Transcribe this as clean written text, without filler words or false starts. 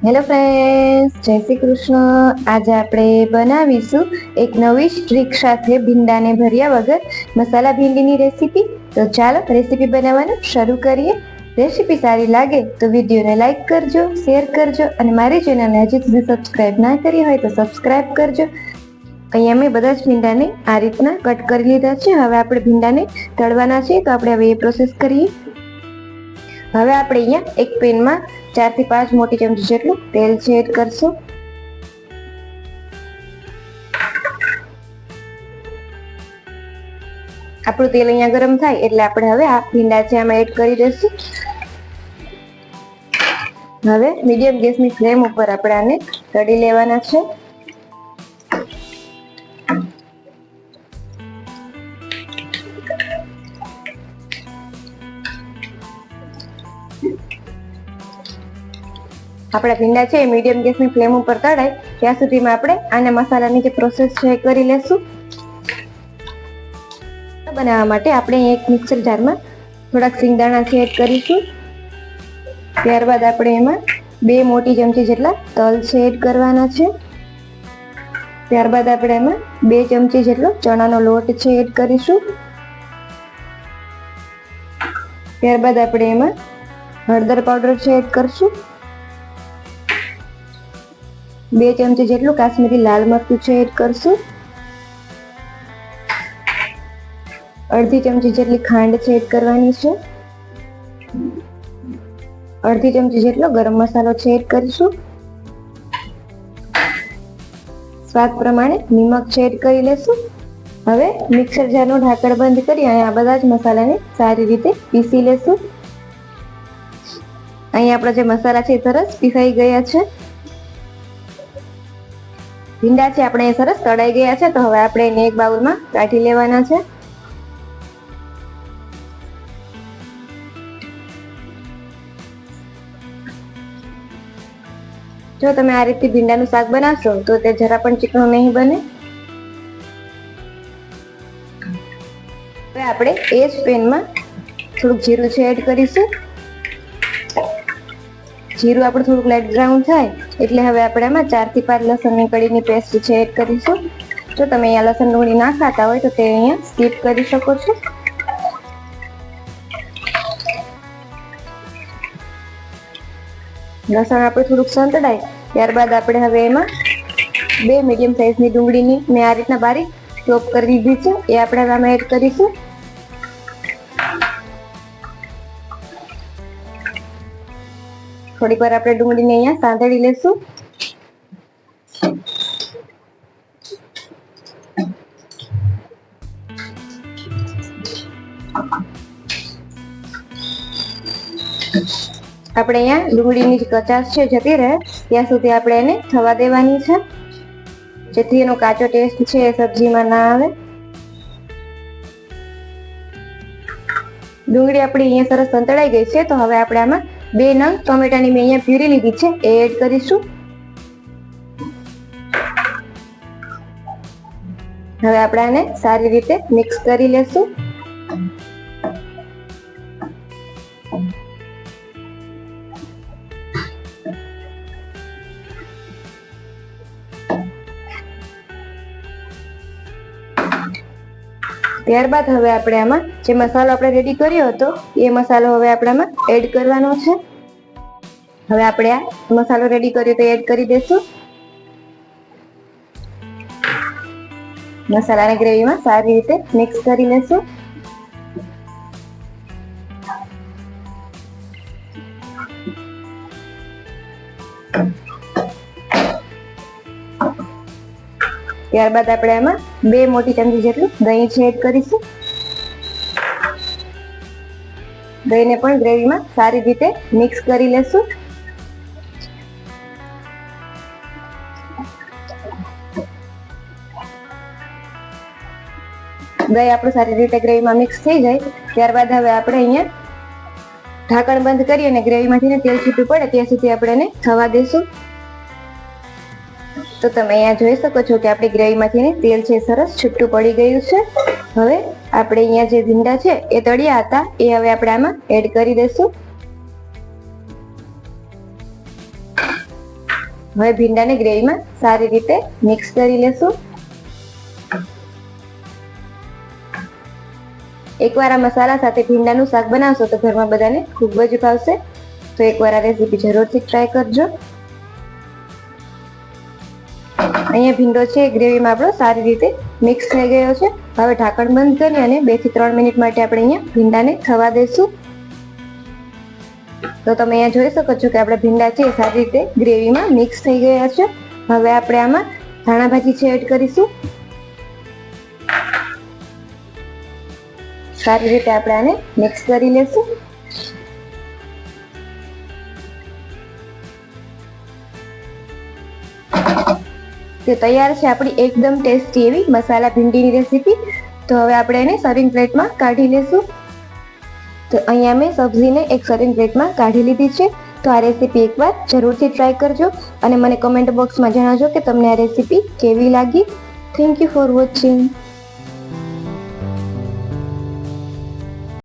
Hello friends, જય શ્રી કૃષ્ણ. આજે આપણે બનાવીશું એક નવી ટ્રીક સાથે ભીંડાને ભર્યા વગર મસાલા ભીંડીની રેસીપી. તો ચાલો રેસીપી બનાવવાનું શરૂ કરીએ. રેસીપી સારી લાગે તો વિડીયોને લાઈક કરજો, શેર કરજો અને મારી ચેનલને હજી સુધી સબસ્ક્રાઈબ ના કરી હોય તો સબસ્ક્રાઈબ કરજો. અહીંયા મેં બધા જ ભીંડાને આ રીતના કટ કરી લીધા છે. હવે આપણે ભીંડાને તળવાના છે, તો આપણે હવે એ પ્રોસેસ કરીએ. હવે આપણે અહીંયા એક પેનમાં 4 થી 5 મોટી ચમચી જેટલું તેલ છે એડ કરશું. આપણું તેલ અહીંયા ગરમ થાય એટલે આપણે હવે આ ભીંડા છે આમાં એડ કરી દઈશું. હવે મીડિયમ ગેસની ફ્લેમ ઉપર આપણે આને તળી લેવાના છે. આપણા ભીંડા છે એ મીડિયમ ગેસની ફ્લેમ ઉપર તળાય ત્યાં સુધીમાં આપણે આને મસાલાની જે પ્રોસેસ છે એ કરી લેશું. બનાવવા માટે આપણે એક મિક્સર જારમાં થોડાક સિંગદાણા છે એડ કરીશું. ત્યારબાદ આપણે એમાં 2 મોટી ચમચી જેટલા તલ છે એડ કરવાના છે. ત્યારબાદ આપણે એમાં 2 ચમચી જેટલો ચણાનો લોટ છે એડ કરીશું. ત્યારબાદ આપણે એમાં હળદર પાવડર છે એડ કરશું. 2 ચમચી જેટલું કાશ્મીરી લાલ મરચું છે એડ કરશું. અડધી ચમચી જેટલી ખાંડ છે એડ કરવાની છે. અડધી ચમચી જેટલો ગરમ મસાલો છે એડ કરીશું. સ્વાદ પ્રમાણે નિમક છે એડ કરી લેશું. હવે મિક્સર જારનું ઢાંકણ બંધ કરી અને આ બધા જ મસાલાને સારી રીતે પીસી લેશું. અહીં આપણા જે મસાલા છે એ સરસ પીસાઈ ગયા છે. ભીંડા છે આપણે સરસ તળાઈ ગયા છે, તો હવે આપણે એને એક બાઉલમાં કાઢી લેવાના છે. જો તમે આ રીતે ભીંડાનું શાક બનાવશો તો તે જરા પણ ચીકણું નહીં બને. હવે આપણે એ જ પેનમાં થોડુંક જીરું છે એડ કરીશું. જીરું આપણું થોડુંક લાઈટ બ્રાઉન થાય એટલે હવે આપણે એમાં 4 થી 5 લસણની કળીની પેસ્ટ છે એડ કરીશું. જો તમે અહીંયા લસણ ડુંગળી ના ખાતા હોય તો તે અહીંયા સ્કીપ કરી શકો છો. લસણ આપણે થોડુંક સંતળાય ત્યારબાદ આપણે હવે એમાં 2 મીડિયમ સાઈઝની ડુંગળીની મેં આ રીતના બારીક ચોપ કરી દીધી છે એ આપણે આમાં એડ કરીશું. થોડીક વાર આપણે ડુંગળીને અહીંયા સાંતળી લેશું. આપણે અહીંયા ડુંગળીની કચાશ છે જતી રહે ત્યાં સુધી આપણે એને થવા દેવાની છે, જેથી એનો કાચો ટેસ્ટ છે એ સબ્જીમાં ના આવે. ડુંગળી આપણી અહીંયા સરસ સંતળાઈ ગઈ છે, તો હવે આપણે આમાં 2 નંગ ટોમેટાની મેં અહીંયા પ્યુરી લીધી છે એ એડ કરીશું. હવે આપણે આને સારી રીતે મિક્સ કરી લેશું. ત્યારબાદ હવે આપણે આમાં જે મસાલો આપણે રેડી કર્યો હતો એ મસાલો હવે આપણે આમાં એડ કરવાનો છે. હવે આપણે આ મસાલો રેડી કર્યો તો એડ કરી દઈશું. મસાલાને ગ્રેવીમાં સારી રીતે મિક્સ કરી લેશું. ત્યારબાદ આપણે આમાં 2 મોટી ચમચી જેટલું દહીં છે એડ કરીશું. દહીંને પણ ગ્રેવીમાં સારી રીતે મિક્સ કરી લેશું. દહીં આપણું સારી રીતે ગ્રેવીમાં મિક્સ થઈ જાય ત્યારબાદ હવે આપણે અહીંયા ઢાંકણ બંધ કરી અને ગ્રેવીમાંથી તેલ છૂટું પડે ત્યાં સુધી આપણે એને થવા દઈશું. તો તમે અહીંયા જોઈ શકો છો કે આપણી ગ્રેવીમાંથી તેલ છે સરસ છૂટું પડી ગયું છે. હવે આપણે અહીંયા જે ભીંડા છે એ તળિયા હતા એ હવે આપણે આમાં એડ કરી દઈશું. હવે ભીંડાને ગ્રેવીમાં સારી રીતે મિક્સ કરી લેશું. એકવાર આ મસાલા સાથે ભીંડાનું શાક બનાવશો તો ઘરમાં બધાને ખૂબ જ ભાવશે. તો એકવાર આ રેસીપી જરૂરથી ટ્રાય કરજો. અહીંયા ભીંડો છે ગ્રેવીમાં આપણો સારી રીતે મિક્સ થઈ ગયો છે. હવે ઢાંકણ બંધ કરી અને 2 થી 3 મિનિટ માટે આપણે અહીંયા ભીંડાને થવા દઈશું. તો તમે અહીંયા જોઈ શકો છો કે આપણા ભીંડા છે સારી રીતે ગ્રેવીમાં મિક્સ થઈ ગયા છે. હવે આપણે આમાં ધાણા ભાજી છે એડ કરીશું. સારી રીતે આપણે આને મિક્સ કરી લેશું. તો તૈયાર છે આપણી એકદમ ટેસ્ટી એવી મસાલા ભીંડીની રેસીપી. તો હવે આપણે એને સર્વિંગ પ્લેટમાં કાઢી લેશું. તો અહીંયા મેં સબ્જીને એક સર્વિંગ પ્લેટમાં કાઢી લીધી છે. તો આ રેસીપી એકવાર જરૂરથી ટ્રાય કરજો અને મને કમેન્ટ બોક્સમાં જણાવજો કે તમને આ રેસીપી કેવી લાગી. Thank you for watching.